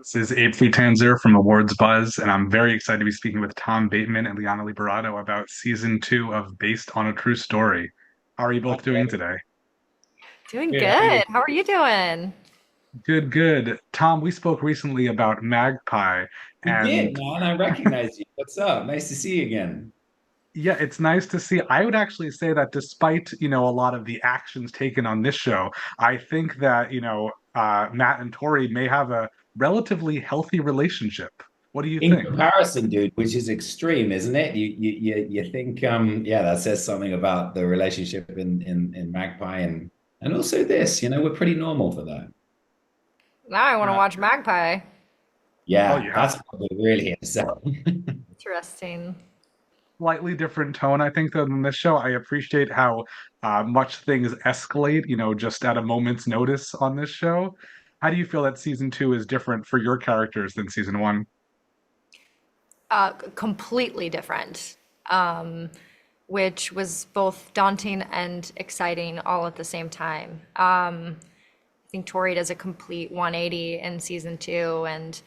This is Abe Friedtanzer from Awards Buzz, and I'm very excited to be speaking with Tom Bateman and Liana Liberato about season two of Based on a True Story. How are you both doing Okay. today? Doing Good. How are you? good. How are you doing? Good, good. Tom, we spoke recently about Magpie, You did, and man. I recognize you. What's up? Nice to see you again. yeah, it's nice to see. I would actually say that despite, a lot of the actions taken on this show, I think that, Matt and Tori may have a relatively healthy relationship. What do you In think? comparison, dude, which is extreme, isn't it? You think yeah, that says something about the relationship in Magpie and also this, we're pretty normal for that. Now I want to Uh, watch Magpie. oh, Yeah, you have that's what we're really here to sell. Interesting. slightly different tone, I think, than this show. I appreciate how much things escalate, just at a moment's notice on this show. How do you feel that season two is different for your characters than season one? Completely different, which was both daunting and exciting all at the same time. I think Tori does a complete 180 in season two, and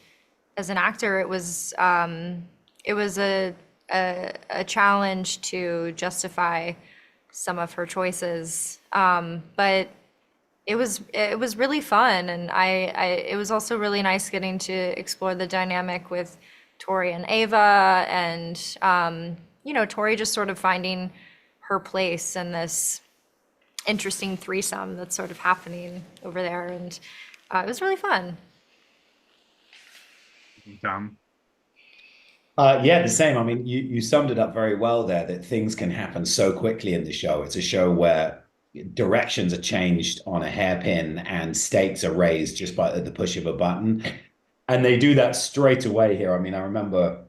as an actor, it was a challenge to justify some of her choices. But it was really fun, and it was also really nice getting to explore the dynamic with Tori and Ava, and Tori just sort of finding her place in this interesting threesome that's sort of happening over there, and it was really fun. Um, Yeah, the same. I mean, you summed it up very well there that things can happen so quickly in the show. It's a show where directions are changed on a hairpin and stakes are raised just by the push of a button. And they do that straight away here. I mean, I remember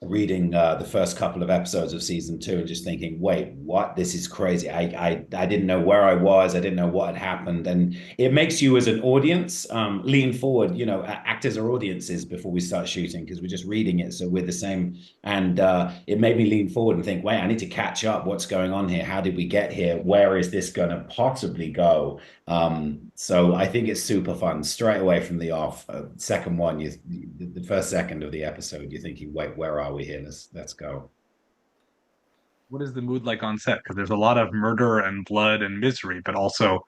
reading the first couple of episodes of season two and just thinking, wait, what? This is crazy. I didn't know where I was. I didn't know what had happened. And it makes you as an audience lean forward, act as our audiences before we start shooting because we're just reading it. So we're the same. And it made me lean forward and think, wait, I need to catch up. What's going on here? How did we get here? Where is this going to possibly go? So I think it's super fun straight away from the off. Second one, the first second of the episode, you're thinking, wait, where are we here? Let's go. what is the mood like on set? Because there's a lot of murder and blood and misery, but also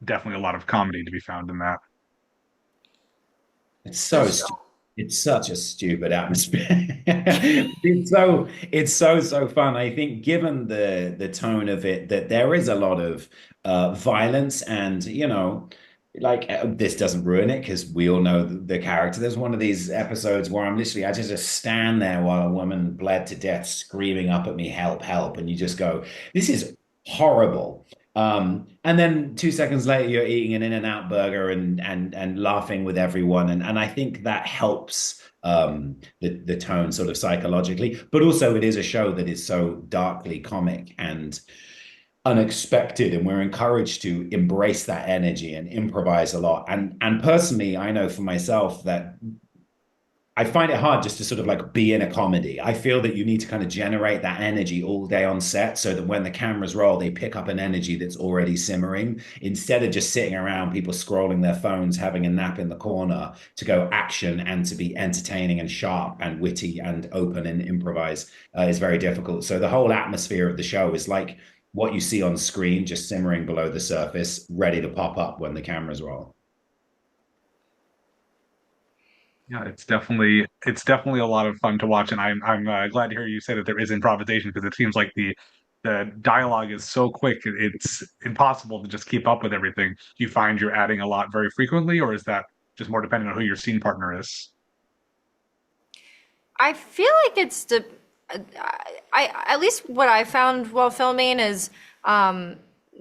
definitely a lot of comedy to be found in that. It's For so sure. it's such a stupid atmosphere. It's so fun. I think given the tone of it, that there is a lot of violence and like this doesn't ruin it because we all know the character. There's one of these episodes where I just stand there while a woman bled to death screaming up at me, help, help, and you just go, this is horrible. And then 2 seconds later, you're eating an In-N-Out burger and laughing with everyone, and I think that helps the tone sort of psychologically. But also, it is a show that is so darkly comic and unexpected, and we're encouraged to embrace that energy and improvise a lot. And personally, I know for myself that I find it hard just to sort of like be in a comedy. I feel that you need to kind of generate that energy all day on set so that when the cameras roll, they pick up an energy that's already simmering instead of just sitting around people scrolling their phones, having a nap in the corner to go action and to be entertaining and sharp and witty and open and improvise is very difficult. So the whole atmosphere of the show is like what you see on screen, just simmering below the surface, ready to pop up when the cameras roll. Yeah, it's definitely a lot of fun to watch, and I'm glad to hear you say that there is improvisation because it seems like the dialogue is so quick it's impossible to just keep up with everything. Do you find you're adding a lot very frequently, or is that just more dependent on who your scene partner is? I feel like I at least what I found while filming is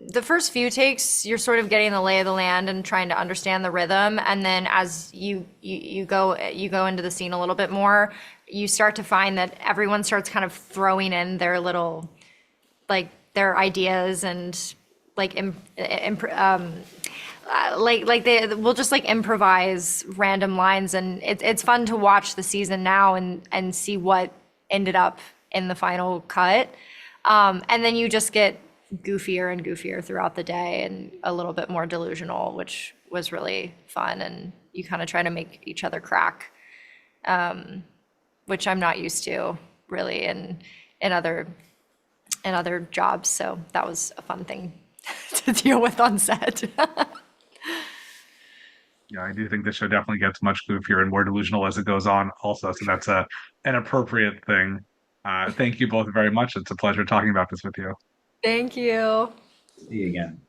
the first few takes you're sort of getting the lay of the land and trying to understand the rhythm, and then as you go into the scene a little bit more, you start to find that everyone starts kind of throwing in their little, like, their ideas, and like like they will just like improvise random lines, and it's fun to watch the season now and see what ended up in the final cut. And then you just get goofier and goofier throughout the day and a little bit more delusional, which was really fun, and you kind of try to make each other crack which I'm not used to really in other jobs. So that was a fun thing to deal with on set. Yeah, I do think the show definitely gets much goofier and more delusional as it goes on also. So that's an appropriate thing. Thank you both very much. It's a pleasure talking about this with you. Thank you. See you again.